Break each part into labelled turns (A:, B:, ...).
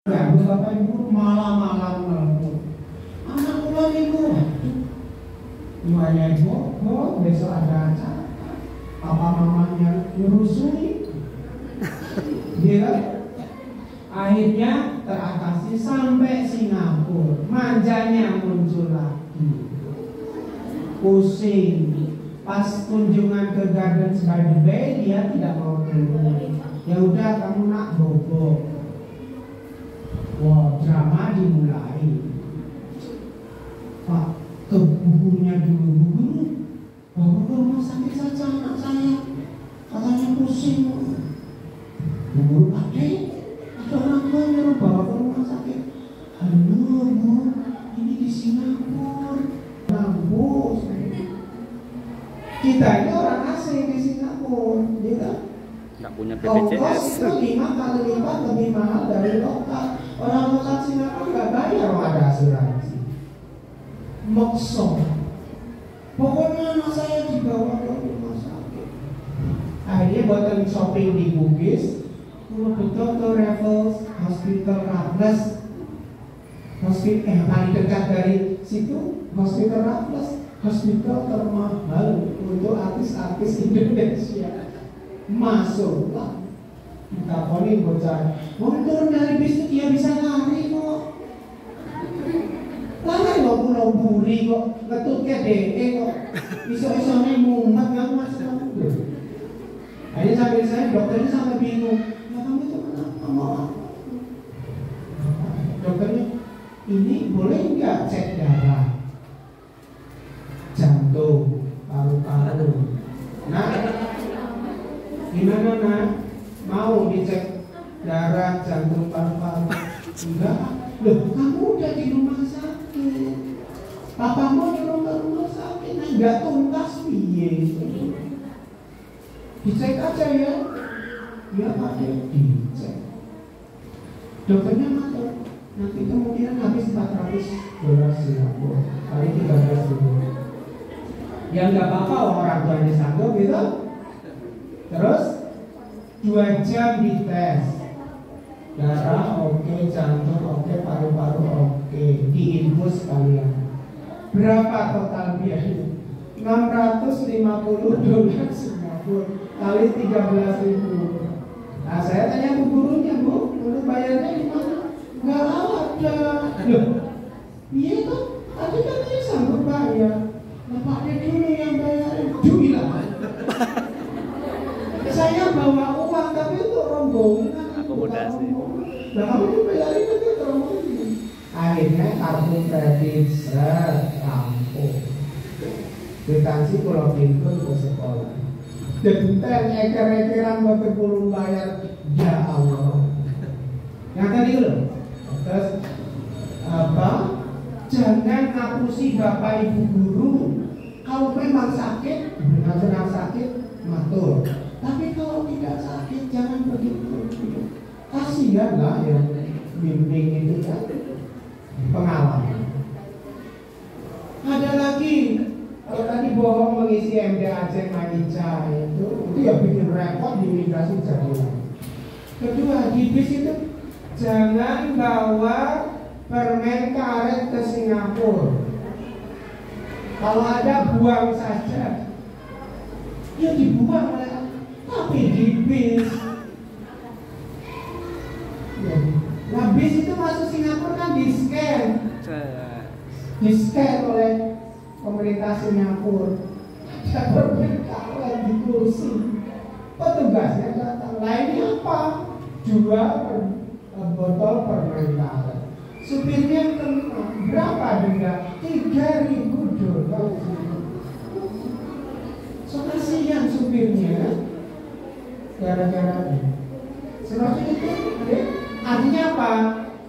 A: Ya, Bapak Ibu malam-malam nelpon. Anak pulang Ibu. Gimana Ibu? Besok ada acara. Papa mamanya nyurusui. Dia akhirnya teratasi sampai Singapura. Manjanya muncul lagi. Pusing. Pas kunjungan ke Gardens by the Bay dia tidak mau keluar. Ya udah kamu nak bobo. Wah, drama dimulai. Pak, ke gurunya dulu. Bu guru, bawa ke rumah sakit saja anak saya. Katanya pusing. Bu guru, ada orang tua nyuruh bawa ke rumah sakit. Halo Bu, ini di Singapura. Mampus. Kita ini orang asing di Singapura, gitu.
B: Nggak punya BPJS.
A: Ongkos itu 5 kali lipat lebih mahal dari lokal. Orang lokal Singapura nggak bayar kalau ada asuransi. Makso. Pokoknya anak saya dibawa ke rumah sakit. Akhirnya buatan shopping di Bugis. Betul ke Raffles Hospital Raffles. Hospital yang paling dekat dari situ Hospital Raffles. Hospital termahal untuk artis-artis Indonesia. Masuklah. Kita poni bocah. Mau turun dari bis dia bisa lari kok. Lari loh Pulau Buri kok. Ngetutnya DE kok. Iso-isonnya mumet nggak masuk. Akhirnya sampai saya dokternya sampai bingung. Ya kamu itu kenapa mau? Dokternya ini boleh nggak cek darah, jantung, paru-paru. Nah, gimana nak? Mau dicek darah, jantung, paru-paru? Enggak. Loh, kamu udah di rumah sakit. Papamu di rumah sakit. Nah, enggak tuntas piye. Dicek aja ya. Ya pakai dicek. Dokternya matur. Nanti kemungkinan habis $400 Singapura kali 13.000. Ya enggak apa-apa orang tuanya sanggup gitu. Terus 2 jam dites. Darah oke, jantung oke, paru-paru oke, diinfus kalian. Berapa total biaya? $650 Singapura kali 13.000. Nah saya tanya ke gurunya, Bu, untuk bayarnya gimana? Nggak ada. Loh, iya kan? Tadi katanya sanggup bayar. Nah Pak De dulu yang bayarin. Bilang. Saya bawa uang tapi itu rombongan.
B: Akomodasi.
A: Nah kamu bayarin nanti rombongan. Akhirnya kartu kredit rampung. Kwitansi Pulau Bintun ke sekolah. Detail eker-ekeran buat berpuluh bayar. Ya Allah. Yang tadi loh. Terus apa? Jangan ngapusi bapak ibu guru. Kalau memang sakit, dengan senang sakit, matur. Tapi kalau tidak sakit, jangan begitu. Kasihan lah yang bimbing itu kan pengalaman. Ada lagi, kalau tadi bohong mengisi MD Aceh Manica itu ya bikin repot di imigrasi jadi. Kedua, di bis itu jangan bawa permen karet ke Singapura. Kalau ada buang saja. Ya dibuang oleh tapi di bis. Ya. Nah bis itu masuk Singapura kan di scan oleh pemerintah Singapura. Ada permen karet di kursi. Petugasnya datang. Lainnya apa? Jual botol permen karet. Supirnya kena. Berapa denda? $3.000. So kasihan supirnya gara-gara ini. Selanjutnya itu artinya apa?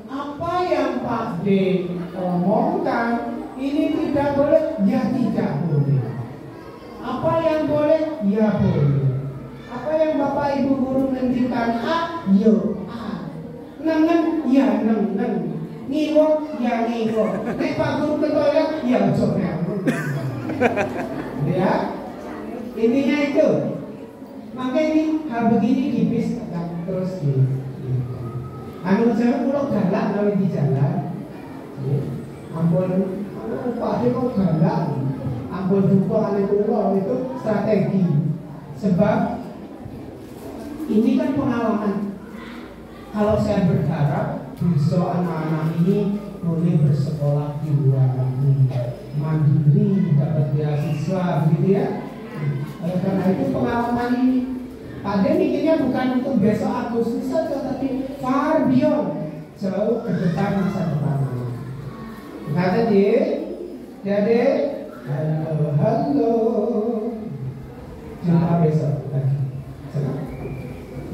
A: Apa yang Pak D omongkan ini tidak boleh, ya tidak boleh. Apa yang boleh, ya boleh. Apa yang Bapak Ibu guru menentukan A, yo A. Nengen, ya nengen. Ngiwo, ya ngiwo. Nek Pak guru ke toilet, ya coba. Ya, intinya itu. Maka ini hal begini di bis akan terus di. Anu saya pulau galak kalau di jalan. Ampun, Pak Ade kok galak. Ampun duka ane pulau itu strategi. Sebab ini kan pengalaman. Kalau saya berharap bisa anak-anak ini boleh bersekolah di luar negeri, mandiri, dapat beasiswa, gitu ya. Oleh karena itu pengalaman ini, Pak Ade mikirnya bukan untuk besok Agustus saja, tapi far beyond, jauh ke depan masa depan. Kata dia, jadi halo, jumpa besok lagi.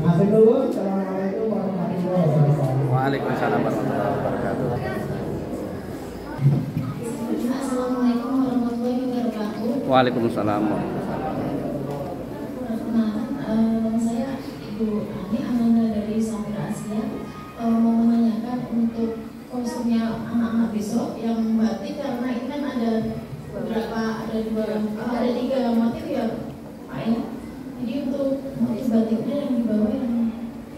A: Masih dulu, assalamualaikum warahmatullahi wabarakatuh.
B: Waalaikumsalam warahmatullahi wabarakatuh.
C: Assalamualaikum warahmatullahi wabarakatuh.
B: Waalaikumsalam.
C: Saya Ibu Ani Amanda dari Samira Asia, mau menanyakan untuk kostumnya anak-anak besok yang batik, karena ini kan ada beberapa, ada 3 motif ya Pak ya. Jadi untuk motif batiknya yang di bawah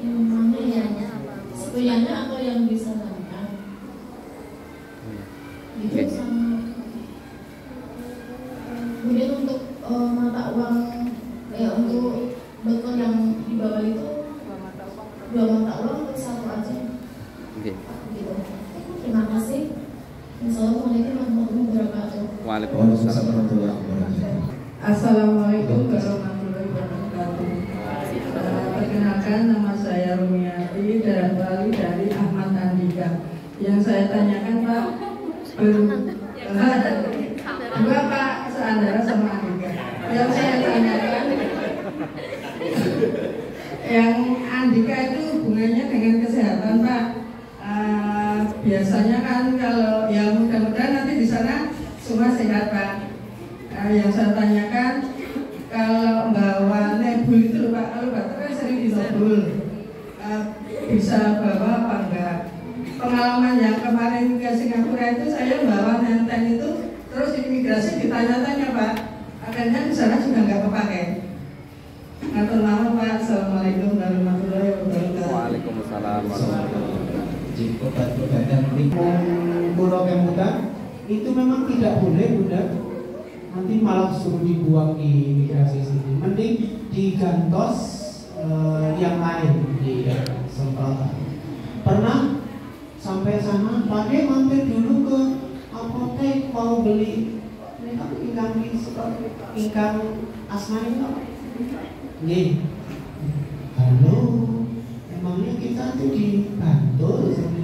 C: yang mana ya, sebenarnya atau yang disarankan gitu sama. Kemudian untuk mata uang untuk betul yang di bawah itu 2 mata uang untuk 1 aja.
B: Oke.
C: Gitu. Terima kasih. Assalamualaikum warahmatullahi wabarakatuh.
B: Waalaikumsalam warahmatullahi wabarakatuh.
D: Assalamualaikum warahmatullahi wabarakatuh. Perkenalkan, nama saya Rumiati dari Ahmad Andika. Yang saya tanyakan Pak, dua Pak seandara sama Andika. Yang saya tanyakan, yang Andika itu hubungannya dengan kesehatan Pak. Biasanya kan kalau ya mudah-mudahan nanti di sana semua sehat Pak. Yang saya tanyakan, kalau bawa nebul itu Pak, kalau batuk kan sering dinobul, bisa bawa apa enggak? Pengalaman yang kemarin ke Singapura itu saya bawa nenten itu, terus di imigrasi ditanya-tanya Pak, akhirnya di sana juga nggak kepakai. Ngatur nama Pak. Assalamualaikum warahmatullahi wabarakatuh.
B: Waalaikumsalam warahmatullahi wabarakatuh.
A: Pulau Kemutan itu memang tidak boleh, Bunda. Nanti malah suruh dibuang di imigrasi sini. Mending digantos yang lain di semprotan. Pernah sampai sana, Pak De mampir dulu ke apotek mau beli ini kan ikan asmani apa? Nih, halo, emangnya kita tuh dibantu sebenarnya.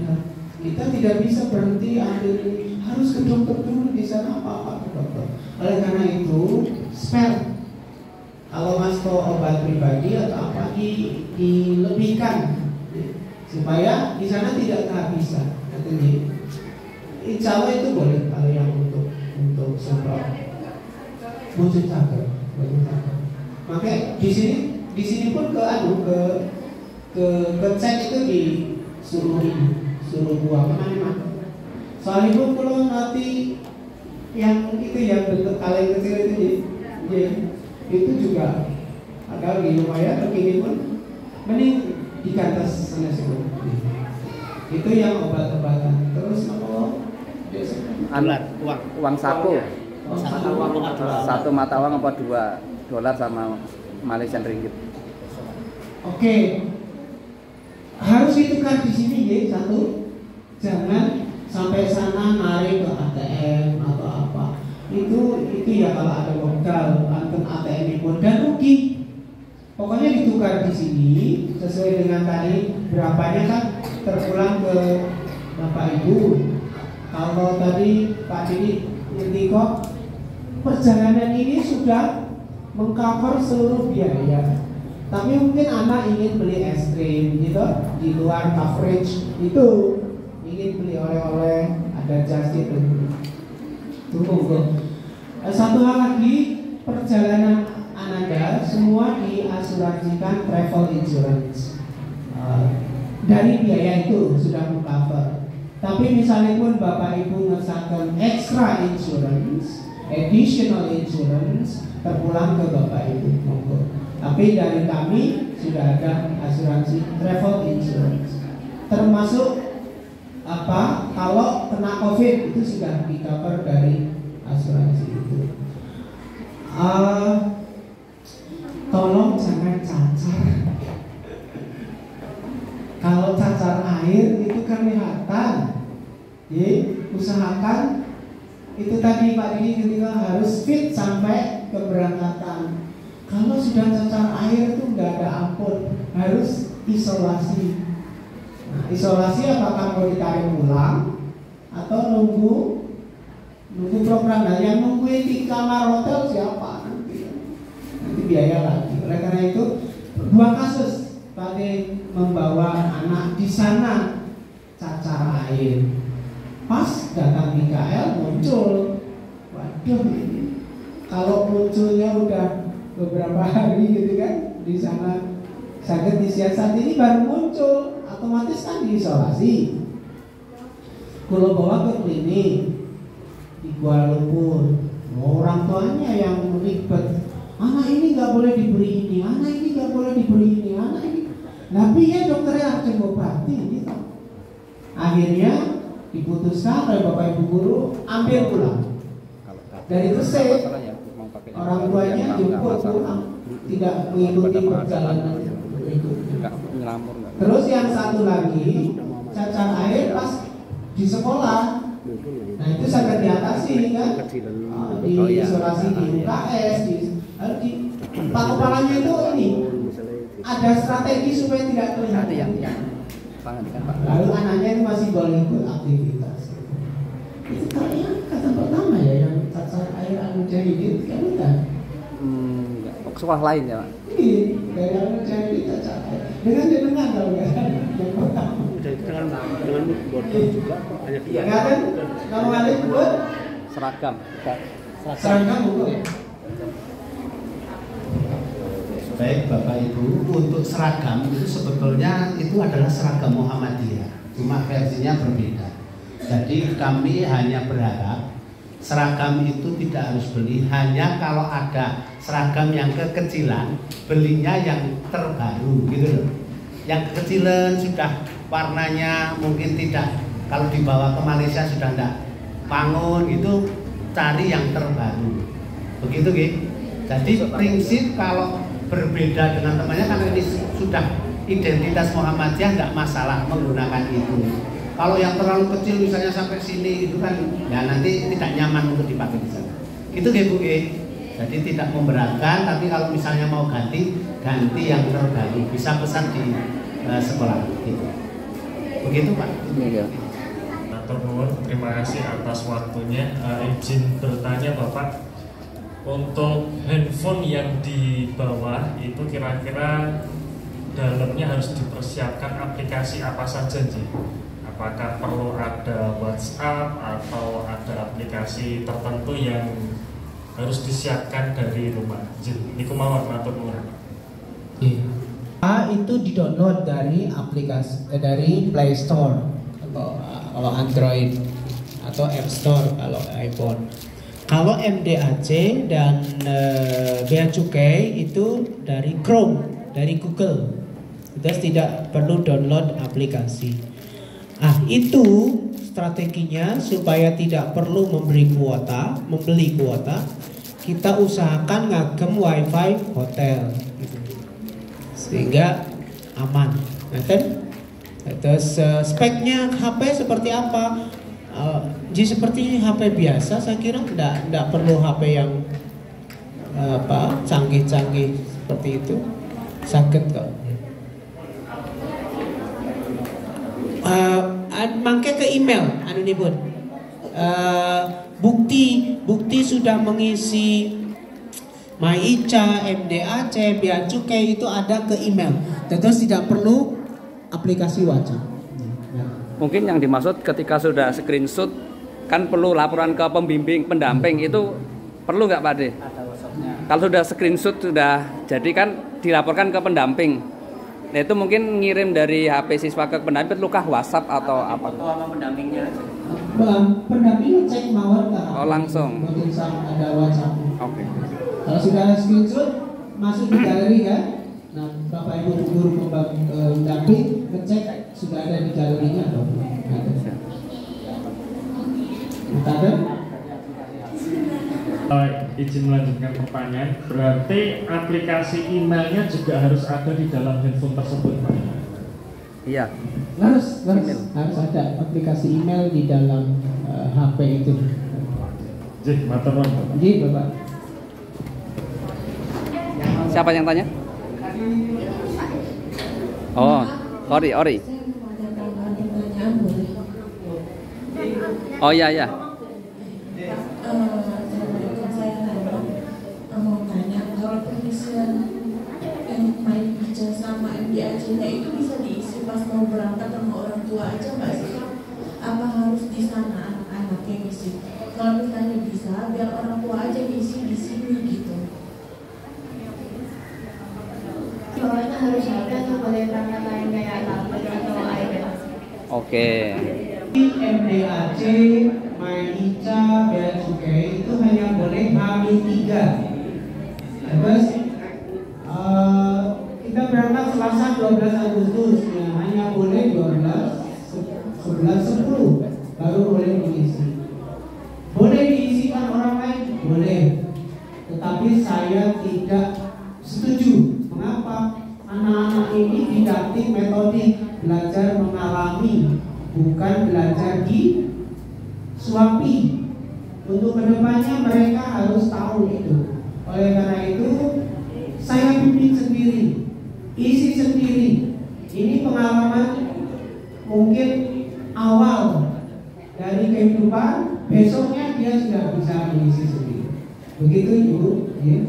A: Kita tidak bisa berhenti ambil ini, harus ke dokter dulu di sana apa ke dokter. Oleh karena itu, spare. Kalau Mas obat pribadi atau apa dilebihkan supaya di sana tidak kehabisan. Insya Allah itu boleh kalau yang untuk semprot. Wujud cager. Makanya di sini pun ke cek itu suruh buang mana. Soalnya pun kalau nanti yang itu yang bentuk kaleng kecil itu juga agak lumayan begini pun mending digantas sana semua. Itu yang obat-obatan. Terus
B: Uang saku. Satu mata uang apa 2 dolar sama Malaysian ringgit.
A: Oke. Harus ditukar di sini ya, satu. Jangan sampai sana narik ke ATM atau apa. Itu ya kalau ada modal, anten ATM itu dan rugi. Pokoknya ditukar di sini sesuai dengan tadi berapanya kan terpulang ke Bapak Ibu. Kalau tadi Pak Didi ngerti kok perjalanan ini sudah mengcover seluruh biaya. Tapi mungkin anak ingin beli es krim gitu di luar coverage itu, ingin beli oleh-oleh, ada just itu. Tunggu. Satu hal lagi, perjalanan Anda semua diasuransikan travel insurance. Dari biaya itu sudah mengcover. Tapi misalnya pun Bapak Ibu ngesahkan extra insurance, additional insurance, terpulang ke Bapak Ibu. Tapi dari kami sudah ada asuransi travel insurance. termasuk apa kalau kena COVID itu sudah di cover dari asuransi itu. Tolong jangan cacar. Kalau cacar air itu kelihatan. Usahakan itu tadi Pak Didi ketika harus fit sampai keberangkatan. Kalau sudah cacar air itu nggak ada ampun, harus isolasi. Nah, isolasi apakah mau ditarik pulang atau nunggu program? Nah, yang nungguin di kamar hotel siapa nanti biaya lagi. Oleh karena itu 2 kasus tadi membawa anak di sana cacar air. Pas datang Mikael muncul, waduh ini kalau munculnya udah beberapa hari gitu kan di sana sakit disiasat ini baru muncul, otomatis kan diisolasi. Kalau bawa ke klinik di Kuala Lumpur, orang tuanya yang ribet, anak ini nggak boleh diberi ini, anak ini nggak boleh diberi ini, anak ini. Tapi ya dokternya harus mengobati gitu. Akhirnya diputuskan oleh Bapak Ibu guru ambil pulang. Dari Gresik orang tuanya jemput pulang, tidak mengikuti perjalanan berikutnya. Terus yang satu lagi cacar air pas di sekolah. Nah itu sangat diatasi kan, di isolasi di UKS, di Pak Kepalanya itu ini ada strategi supaya tidak kelihatan. Lalu anaknya itu masih boleh ikut aktivitas. Itu kayaknya kata pertama ya yang cacar air Al-Mujahidin kan bukan?
B: Sekolah lain ya Pak?
A: Iya, dari Al-Mujahidin cacar air. Dengan kalau nggak yang pertama.
E: Dengan botol juga hanya
A: Iya kan? Kamu ada buat
B: Seragam.
A: seragam buku ya?
F: Baik Bapak Ibu, untuk seragam itu sebetulnya itu adalah seragam Muhammadiyah, cuma versinya berbeda. Jadi kami hanya berharap seragam itu tidak harus beli, hanya kalau ada seragam yang kekecilan, belinya yang terbaru gitu loh. Yang kekecilan sudah warnanya mungkin tidak, kalau dibawa ke Malaysia sudah tidak bangun gitu, cari yang terbaru. Begitu gitu. Jadi prinsip kalau berbeda dengan temannya karena ini sudah identitas Muhammadiyah, tidak masalah menggunakan itu. Kalau yang terlalu kecil misalnya sampai sini itu kan ya nanti tidak nyaman untuk dipakai di sana. Gitu Bu. Jadi tidak memberatkan, tapi kalau misalnya mau ganti yang terbaru, bisa pesan di sekolah gitu. Begitu Pak.
G: Terima kasih atas waktunya. Izin bertanya Bapak, untuk handphone yang di bawah itu kira-kira dalamnya harus dipersiapkan aplikasi apa saja Ji? Apakah perlu ada WhatsApp atau ada aplikasi tertentu yang harus disiapkan dari rumah? Niku mawon matur nuwun.
A: Itu di-download dari aplikasi dari Play Store kalau Android atau App Store kalau iPhone. Kalau MDAC dan Bea Cukai itu dari Chrome, dari Google. Kita tidak perlu download aplikasi. Itu strateginya supaya tidak perlu membeli kuota, kita usahakan ngagem WiFi hotel, sehingga aman. Terus speknya HP seperti apa? Seperti HP biasa, saya kira tidak perlu HP yang canggih-canggih seperti itu, sakit kok. Mangke ke email, pun. Bukti sudah mengisi MyIca, MDAC, Bea Cukai itu ada ke email. Terus tidak perlu aplikasi WhatsApp.
B: Mungkin yang dimaksud ketika sudah screenshot kan perlu laporan ke pembimbing pendamping, itu perlu nggak Pak De? Kalau sudah screenshot sudah jadi kan dilaporkan ke pendamping. Nah itu mungkin ngirim dari HP siswa ke pendamping, perlukah WhatsApp atau apa?
E: Sama pendampingnya.
A: Pendamping cek mawon ke HP.
B: Oh langsung.
A: Mungkin ada WhatsApp.
B: Oke.
A: Kalau sudah screenshot masuk di galeri kan. Nah Bapak Ibu guru pendamping ngecek sudah ada di galerinya atau belum? Ada. Ada?
G: Izin melanjutkan pertanyaan, berarti aplikasi emailnya juga harus ada di dalam handphone tersebut, Pak?
B: Iya.
A: Harus ada aplikasi email di dalam HP itu.
G: Jih, matur nuwun.
A: Ji, Bapak.
B: Siapa yang tanya? Oh, Ori. Oh iya.
C: Mau tanya, kalau pengisian main kerja sama MDAJ-nya itu bisa diisi pas mau berangkat sama orang tua aja nggak sih? Apa harus di sana anak-anak yang isi? Kalau misalnya bisa, biar orang tua aja isi di sini gitu. Soalnya harus ada atau boleh berangkat lain kayak tablet atau iPad.
B: Oke.
A: MDAC, Mayica, Bea Cukai itu hanya boleh H-3. Terus kita berangkat Selasa 12 Agustus, ya, hanya boleh 11, 10 baru boleh diisi. Boleh diisikan orang lain, boleh. Tetapi saya tidak setuju. Mengapa? Anak-anak ini didaktik metodik, belajar mengalami, bukan belajar di suapi. Untuk kedepannya mereka harus tahu itu. Oleh karena itu saya bimbing sendiri, isi sendiri. Ini pengalaman mungkin awal dari kehidupan, besoknya dia sudah bisa mengisi sendiri. Begitu Ibu, ya.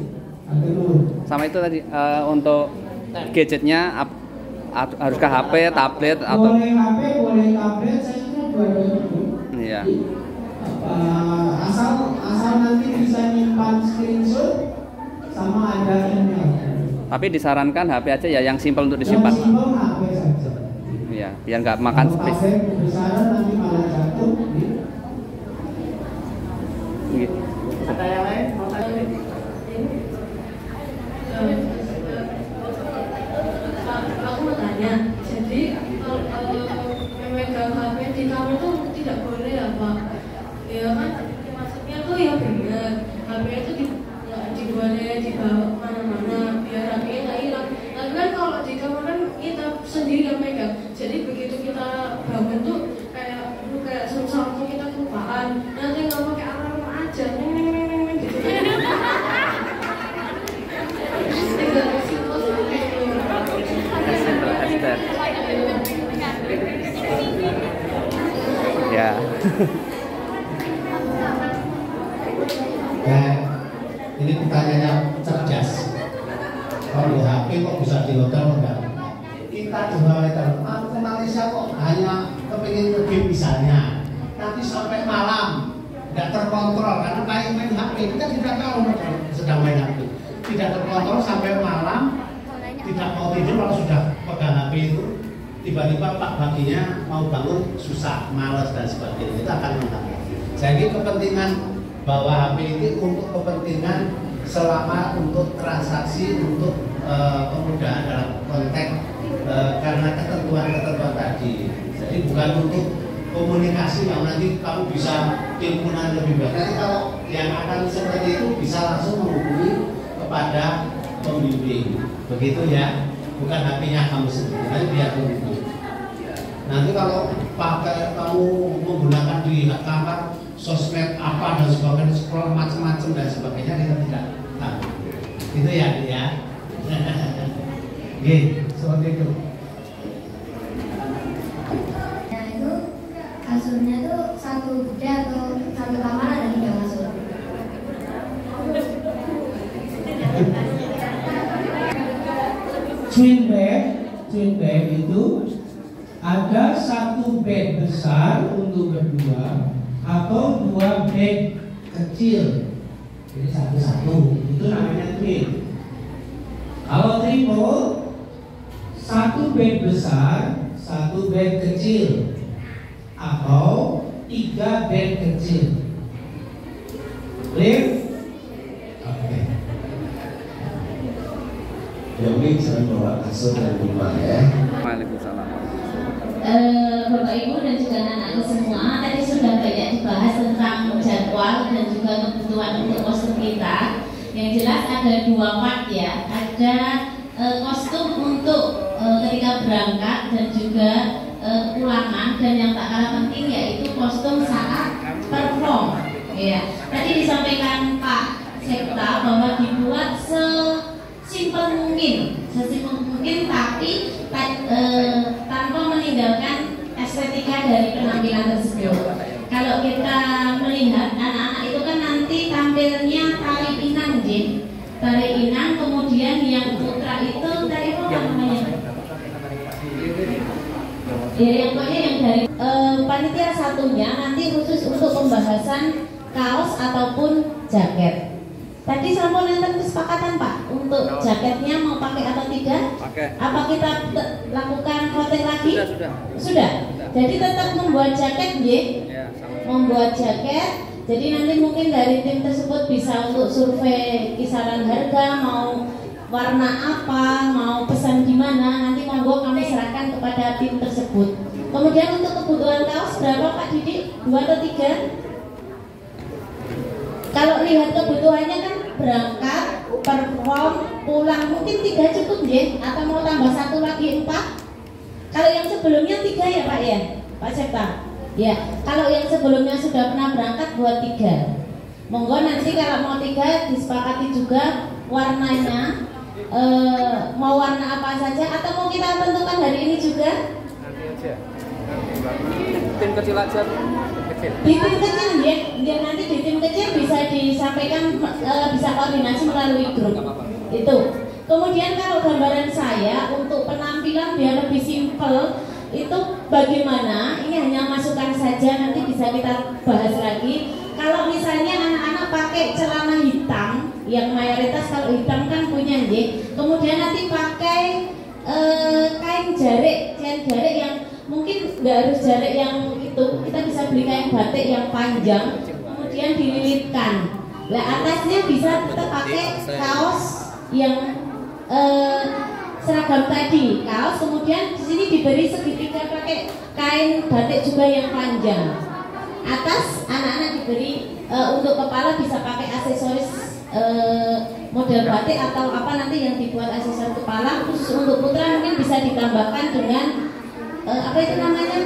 B: Sama itu tadi untuk gadgetnya haruskah HP, tablet atau?
A: Boleh HP, boleh tablet, saya kira dua-duanya.
B: Iya.
A: Asal nanti bisa nyimpan screenshot sama ada email.
B: Tapi disarankan HP aja ya, yang simpel untuk disimpan.
A: Yang simpel HP saja.
B: Iya, biar nggak makan space.
A: HP kebesaran nanti malah jatuh.
B: Gitu.
E: Ada yang lain? Mau tanya?
C: Aku mau tanya, jadi memegang HP di kamar tuh tidak boleh ya Pak? Ya kan, maksudnya tuh ya benar, HP itu boleh dibawa kemana-mana biar HP-nya nggak hilang. Tapi kan kalau di kamar kan kita sendiri yang megang, jadi begitu kita bangun tuh kayak susah waktu kita kelupaan, nanti nggak pakai alarm aja, gitu.
B: Ya.
F: Ini pertanyaannya cerdas. Kalau HP kok bisa di hotel enggak? Kita juga aku ke Malaysia kok hanya kepingin pergi misalnya, nanti sampai malam tidak terkontrol karena main HP kita tidak tahu sedang main HP, tidak terkontrol sampai malam, tidak mau tidur kalau sudah pegang HP itu, tiba-tiba Pak baginya mau bangun susah, malas dan sebagainya, itu akan menghambat. Jadi kepentingan bahwa HP ini untuk kepentingan selama untuk transaksi, untuk kemudahan dalam konteks karena ketentuan-ketentuan tadi. Jadi bukan untuk komunikasi yang nanti kamu bisa timbunan lebih baik. Nanti kalau yang akan seperti itu bisa langsung menghubungi kepada pembimbing, begitu ya. Bukan HP-nya kamu sendiri, nanti biar menghubungi. Nanti kalau pakai kamu menggunakan di kamar sosmed apa dan sebagainya, scroll macam-macam dan sebagainya, kita tidak tahu. Itu ya. Oke, seperti itu.
C: Nah itu kasurnya tuh satu beda atau satu kamar ada tiga kasur?
A: Twin bed itu ada satu bed besar untuk berdua atau dua bed kecil. Jadi satu-satu itu namanya twin. Kalau triple, satu bed besar, satu bed kecil, atau tiga bed kecil. Clear? Oke.
H: Yang ini sering bawa kasur dari rumah ya.
B: Waalaikumsalam.
C: Bapak Ibu dan juga anak-anak semua, tadi sudah banyak dibahas tentang jadwal dan juga kebutuhan untuk kostum kita. Yang jelas ada 2 part ya, ada kostum untuk ketika berangkat dan juga pulangan, dan yang tak kalah penting yaitu kostum saat perform. Ya, tadi disampaikan Pak Sekta bahwa dibuat sesimpel mungkin, tapi tanpa meninggalkan estetika dari penampilan tersebut. Kalau kita melihat anak-anak itu kan nanti tampilnya tari inang, tari inang, kemudian yang putra itu tari apa namanya? Ya, yang pokoknya yang dari panitia satunya nanti khusus untuk pembahasan kaos ataupun jaket. Tadi sama nonton kesepakatan Pak untuk jaketnya mau pakai atau tidak?
B: Pakai.
C: Apa kita lakukan voting lagi? Sudah. Jadi tetap membuat jaket,
B: Ya,
C: membuat jaket. Jadi nanti mungkin dari tim tersebut bisa untuk survei kisaran harga, mau warna apa, mau pesan di mana, nanti monggo kami serahkan kepada tim tersebut. Kemudian untuk kebutuhan kaos berapa Pak Didi? 2 atau 3? Kalau lihat kebutuhannya kan berangkat, perform, pulang, mungkin 3 cukup atau mau tambah 1 lagi 4? Kalau yang sebelumnya 3 ya Pak ya, Pak Septa. Ya, kalau yang sebelumnya sudah pernah berangkat buat 3. Monggo nanti kalau mau 3 disepakati juga warnanya, mau warna apa saja atau mau kita tentukan hari ini juga?
B: Nanti aja. Tim kecil aja.
C: Di tim kecil ya, nanti di tim kecil bisa disampaikan, bisa koordinasi melalui grup itu. Kemudian kalau gambaran saya untuk penampilan biar lebih simpel itu bagaimana? Ini hanya masukan saja, nanti bisa kita bahas lagi. Kalau misalnya anak-anak pakai celana hitam, yang mayoritas kalau hitam kan punya kemudian nanti pakai kain jarik yang mungkin nggak harus jarik yang itu, kita bisa beli kain batik yang panjang, kemudian dililitkan. Nah atasnya bisa kita pakai kaos yang seragam tadi, kaos, kemudian di sini diberi segitiga pakai kain batik juga yang panjang. Atas anak-anak diberi untuk kepala bisa pakai aksesoris model batik atau apa nanti yang dibuat aksesoris kepala. Khusus untuk putra mungkin bisa ditambahkan dengan apa itu namanya,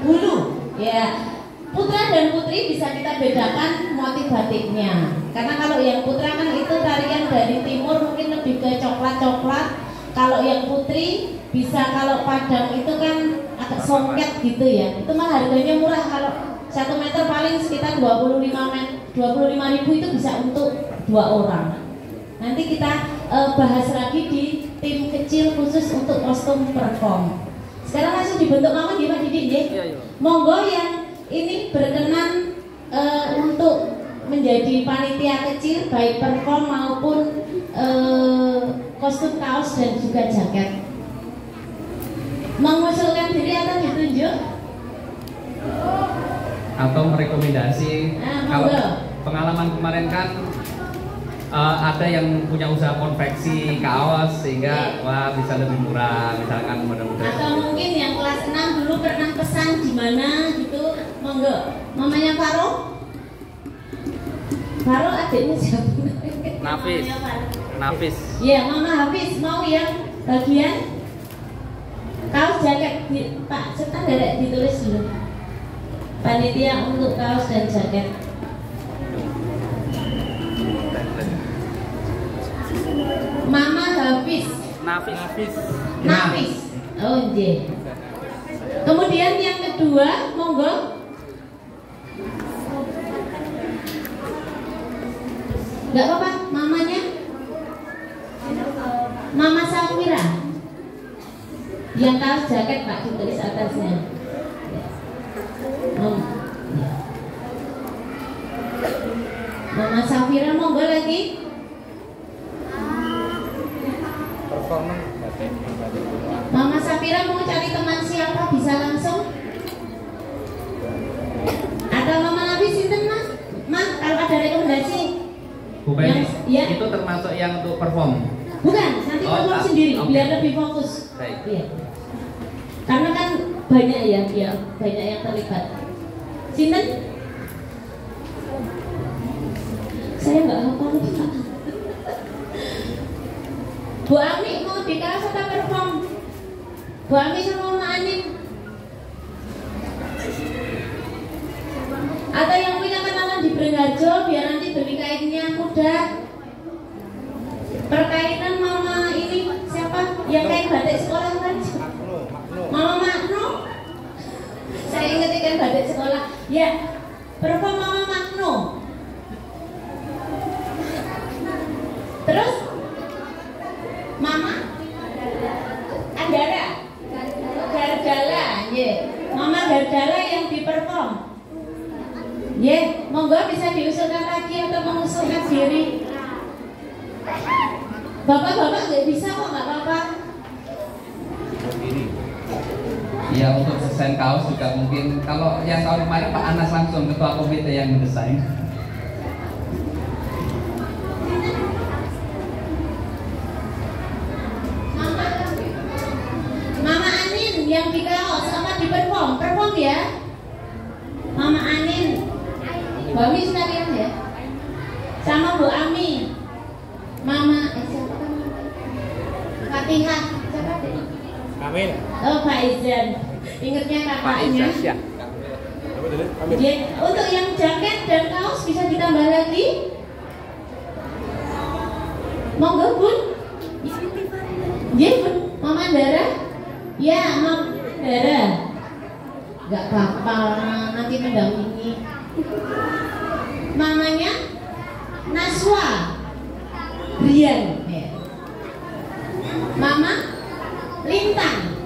C: bulu ya. Putra dan putri bisa kita bedakan motif batiknya, karena kalau yang putra kan itu tarian dari timur mungkin lebih ke coklat-coklat. Kalau yang putri bisa, kalau Padang itu kan agak songket gitu ya, itu mah harganya murah. Kalau 1 meter paling sekitar 25.000 itu bisa untuk 2 orang. Nanti kita bahas lagi di tim kecil khusus untuk kostum perform. Sekarang langsung dibentuk mama di Pak Didi ya. Monggo yang ini berkenan untuk menjadi panitia kecil baik perform maupun kostum kaos dan juga jaket. Mengusulkan diri atau ditunjuk?
B: Atau merekomendasi? Kalau pengalaman kemarin kan ada yang punya usaha konveksi kaos sehingga wah bisa lebih murah misalkan mudah-mudahan.
C: Atau mungkin yang kelas 6 dulu pernah pesan di mana gitu, monggo. Mamanya Faro? Faro adiknya siapa?
B: Nafis.
C: Iya, Mama Hafiz mau yang bagian kaos jaket Pak Setan derek ditulis dulu. Panitia untuk kaos dan jaket. Mama Hafiz. Nafis. Oh iya. Kemudian yang kedua, monggo. Enggak apa-apa, mamanya. Mama Safira. Yang kaos jaket Pak ditulis atasnya. Mama Safira monggo lagi. Mama Safira mau cari teman siapa bisa langsung? Atau Mama Nabi sinten Mas? Mas kalau ada rekomendasi.
B: Bukan
C: ya.
B: Itu termasuk yang untuk perform.
C: Bukan, nanti perform sendiri biar lebih fokus.
B: Baik.
C: Iya. Karena kan banyak ya, ya banyak yang terlibat. Sinten? Saya nggak hafal Pak. Bu Ami mau dikasih atau perform? Bu Ami sama Mama Anin? Atau yang punya kenalan di Beringharjo biar nanti beli kainnya mudah. Perkainan Mama ini siapa? Yang kain batik sekolah kan? Mama Makno. Saya ingat ikan batik sekolah. Ya, perform Mama Makno. Terus Mama Andara Gardala, yeah. Mama Gardala yang diperform. Monggo bisa diusulkan lagi atau mengusulkan diri. Bapak-bapak nggak bisa kok, nggak apa-apa.
B: Ya, untuk desain kaos juga mungkin. Kalau yang tahun kemarin Pak Anas langsung ketua komite yang mendesain.
C: Mama Anin yang di kaos sama di perform ya. Mama Anin, Bu Ami sekalian ya. Sama Bu Ami, Mama siapa namanya? Fatihah, siapa deh?
E: Amin.
C: Oh Pak Izan, ingetnya kakaknya.
B: Ya.
C: Untuk yang jaket dan kaos bisa ditambah lagi. Monggo Bun. Bun, Mama Dara. Ya, Mama Dara. Gak apa-apa, nanti mendampingi. Mamanya Naswa Brian. Mama Lintang.